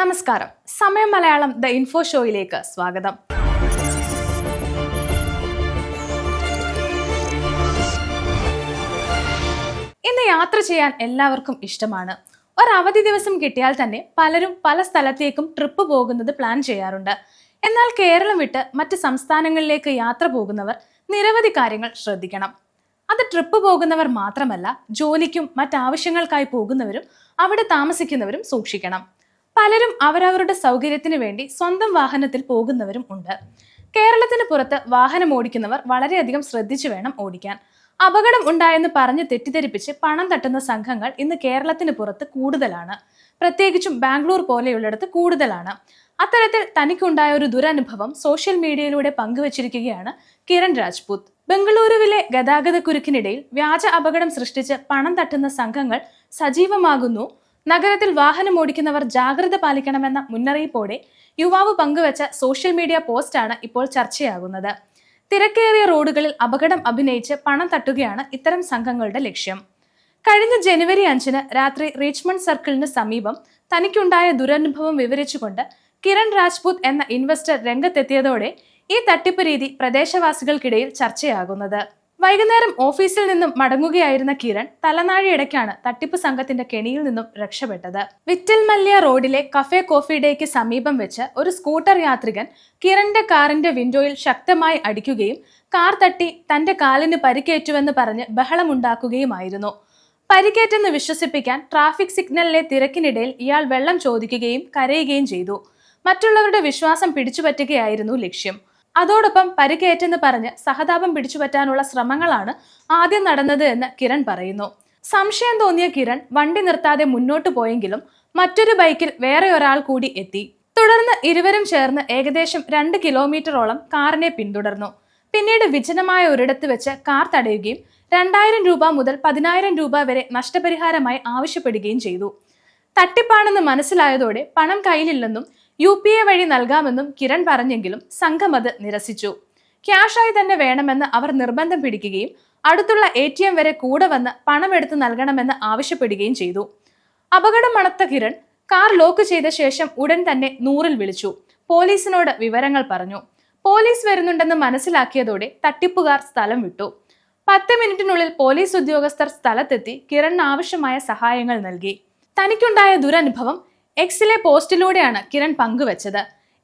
നമസ്കാരം. സമയം Malayalam the info ഷോയിലേക്ക് സ്വാഗതം. ഇന്ന് യാത്ര ചെയ്യാൻ എല്ലാവർക്കും ഇഷ്ടമാണ്. ഒരവധി ദിവസം കിട്ടിയാൽ തന്നെ പലരും പല സ്ഥലത്തേക്കും ട്രിപ്പ് പോകുന്നത് പ്ലാൻ ചെയ്യാറുണ്ട്. എന്നാൽ കേരളം വിട്ട് മറ്റ് സംസ്ഥാനങ്ങളിലേക്ക് യാത്ര പോകുന്നവർ നിരവധി കാര്യങ്ങൾ ശ്രദ്ധിക്കണം. അത് ട്രിപ്പ് പോകുന്നവർ മാത്രമല്ല, ജോലിക്കും മറ്റാവശ്യങ്ങൾക്കായി പോകുന്നവരും അവിടെ താമസിക്കുന്നവരും സൂക്ഷിക്കണം. പലരും അവരവരുടെ സൗകര്യത്തിന് വേണ്ടി സ്വന്തം വാഹനത്തിൽ പോകുന്നവരും ഉണ്ട്. കേരളത്തിന് പുറത്ത് വാഹനം ഓടിക്കുന്നവർ വളരെയധികം ശ്രദ്ധിച്ചു വേണം ഓടിക്കാൻ. അപകടം ഉണ്ടായെന്ന് പറഞ്ഞ് തെറ്റിദ്ധരിപ്പിച്ച് പണം തട്ടുന്ന സംഘങ്ങൾ ഇന്ന് കേരളത്തിന് പുറത്ത് കൂടുതലാണ്. പ്രത്യേകിച്ചും ബാംഗ്ലൂർ പോലെയുള്ളിടത്ത് കൂടുതലാണ്. അത്തരത്തിൽ തനിക്കുണ്ടായ ഒരു ദുരനുഭവം സോഷ്യൽ മീഡിയയിലൂടെ പങ്കുവച്ചിരിക്കുകയാണ് കിരൺ രാജ്പുത്. ബംഗളൂരുവിലെ ഗതാഗതക്കുരുക്കിനിടയിൽ വ്യാജ അപകടം സൃഷ്ടിച്ച് പണം തട്ടുന്ന സംഘങ്ങൾ സജീവമാകുന്നു. നഗരത്തിൽ വാഹനം ഓടിക്കുന്നവർ ജാഗ്രത പാലിക്കണമെന്ന മുന്നറിയിപ്പോടെ യുവാവ് പങ്കുവച്ച സോഷ്യൽ മീഡിയ പോസ്റ്റാണ് ഇപ്പോൾ ചർച്ചയാകുന്നത്. തിരക്കേറിയ റോഡുകളിൽ അപകടം അഭിനയിച്ച് പണം തട്ടുകയാണ് ഇത്തരം സംഘങ്ങളുടെ ലക്ഷ്യം. കഴിഞ്ഞ ജനുവരി 5 രാത്രി റിച്ച്മണ്ട് സർക്കിളിന് സമീപം തനിക്കുണ്ടായ ദുരനുഭവം വിവരിച്ചുകൊണ്ട് കിരൺ രാജ്പുത് എന്ന ഇൻവെസ്റ്റർ രംഗത്തെത്തിയതോടെ ഈ തട്ടിപ്പ് രീതി പ്രദേശവാസികൾക്കിടയിൽ ചർച്ചയാകുന്നത്. വൈകുന്നേരം ഓഫീസിൽ നിന്നും മടങ്ങുകയായിരുന്ന കിരൺ തലനാഴിയിടയ്ക്കാണ് തട്ടിപ്പ് സംഘത്തിന്റെ കെണിയിൽ നിന്നും രക്ഷപ്പെട്ടത്. വിറ്റൽ മല്യ റോഡിലെ കഫേ കോഫി ഡേക്ക് സമീപം വെച്ച് ഒരു സ്കൂട്ടർ യാത്രികൻ കിരണിന്റെ കാറിന്റെ വിൻഡോയിൽ ശക്തമായി അടിക്കുകയും കാർ തട്ടി തന്റെ കാലിന് പരിക്കേറ്റുവെന്ന് പറഞ്ഞ് ബഹളമുണ്ടാക്കുകയുമായിരുന്നു. പരിക്കേറ്റെന്ന് വിശ്വസിപ്പിക്കാൻ ട്രാഫിക് സിഗ്നലിലെ തിരക്കിനിടയിൽ ഇയാൾ വെള്ളം ചോദിക്കുകയും കരയുകയും ചെയ്തു. മറ്റുള്ളവരുടെ വിശ്വാസം പിടിച്ചുപറ്റുകയായിരുന്നു ലക്ഷ്യം. അതോടൊപ്പം പരിക്കേറ്റെന്ന് പറഞ്ഞ് സഹതാപം പിടിച്ചുപറ്റാനുള്ള ശ്രമങ്ങളാണ് ആദ്യം നടന്നത് എന്ന് കിരൺ പറയുന്നു. സംശയം തോന്നിയ കിരൺ വണ്ടി നിർത്താതെ മുന്നോട്ട് പോയെങ്കിലും മറ്റൊരു ബൈക്കിൽ വേറെ ഒരാൾ കൂടി എത്തി. തുടർന്ന് ഇരുവരും ചേർന്ന് ഏകദേശം 2 കിലോമീറ്ററോളം കാറിനെ പിന്തുടർന്നു. പിന്നീട് വിജനമായ ഒരിടത്ത് വെച്ച് കാർ തടയുകയും 2000 രൂപ മുതൽ 10,000 രൂപ വരെ നഷ്ടപരിഹാരമായി ആവശ്യപ്പെടുകയും ചെയ്തു. തട്ടിപ്പാണെന്ന് മനസ്സിലായതോടെ പണം കയ്യിലില്ലെന്നും UPI വഴി നൽകാമെന്നും കിരൺ പറഞ്ഞെങ്കിലും സംഘം അത് നിരസിച്ചു. ക്യാഷായി തന്നെ വേണമെന്ന് അവർ നിർബന്ധം പിടിക്കുകയും അടുത്തുള്ള ATM വരെ കൂടെ വന്ന് പണം എടുത്ത് നൽകണമെന്ന് ആവശ്യപ്പെടുകയും ചെയ്തു. അപകടം മണത്ത കിരൺ കാർ ലോക്ക് ചെയ്ത ശേഷം ഉടൻ തന്നെ 100-ൽ വിളിച്ചു പോലീസിനോട് വിവരങ്ങൾ പറഞ്ഞു. പോലീസ് വരുന്നുണ്ടെന്ന് മനസ്സിലാക്കിയതോടെ തട്ടിപ്പുകാർ സ്ഥലം വിട്ടു. 10 മിനിറ്റിനുള്ളിൽ പോലീസ് ഉദ്യോഗസ്ഥർ സ്ഥലത്തെത്തി കിരണിന് ആവശ്യമായ സഹായങ്ങൾ നൽകി. തനിക്കുണ്ടായ ദുരനുഭവം എക്സിലെ പോസ്റ്റിലൂടെയാണ് കിരൺ പങ്കുവച്ചത്.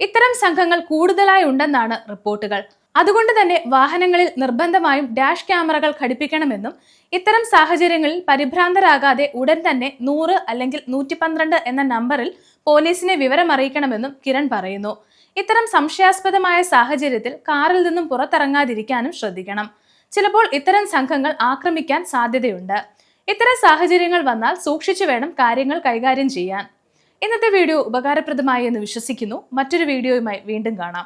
ഇത്തരം സംഘങ്ങൾ കൂടുതലായി ഉണ്ടെന്നാണ് റിപ്പോർട്ടുകൾ. അതുകൊണ്ട് തന്നെ വാഹനങ്ങളിൽ നിർബന്ധമായും ഡാഷ് ക്യാമറകൾ ഘടിപ്പിക്കണമെന്നും ഇത്തരം സാഹചര്യങ്ങളിൽ പരിഭ്രാന്തരാകാതെ ഉടൻ തന്നെ 100 അല്ലെങ്കിൽ 112 എന്ന നമ്പറിൽ പോലീസിനെ വിവരം അറിയിക്കണമെന്നും കിരൺ പറയുന്നു. ഇത്തരം സംശയാസ്പദമായ സാഹചര്യത്തിൽ കാറിൽ നിന്നും പുറത്തിറങ്ങാതിരിക്കാനും ശ്രദ്ധിക്കണം. ചിലപ്പോൾ ഇത്തരം സംഘങ്ങൾ ആക്രമിക്കാൻ സാധ്യതയുണ്ട്. ഇത്തരം സാഹചര്യങ്ങൾ വന്നാൽ സൂക്ഷിച്ചു വേണം കാര്യങ്ങൾ കൈകാര്യം ചെയ്യാൻ. ഇന്നത്തെ വീഡിയോ ഉപകാരപ്രദമായി എന്ന് വിശ്വസിക്കുന്നു. മറ്റൊരു വീഡിയോയുമായി വീണ്ടും കാണാം.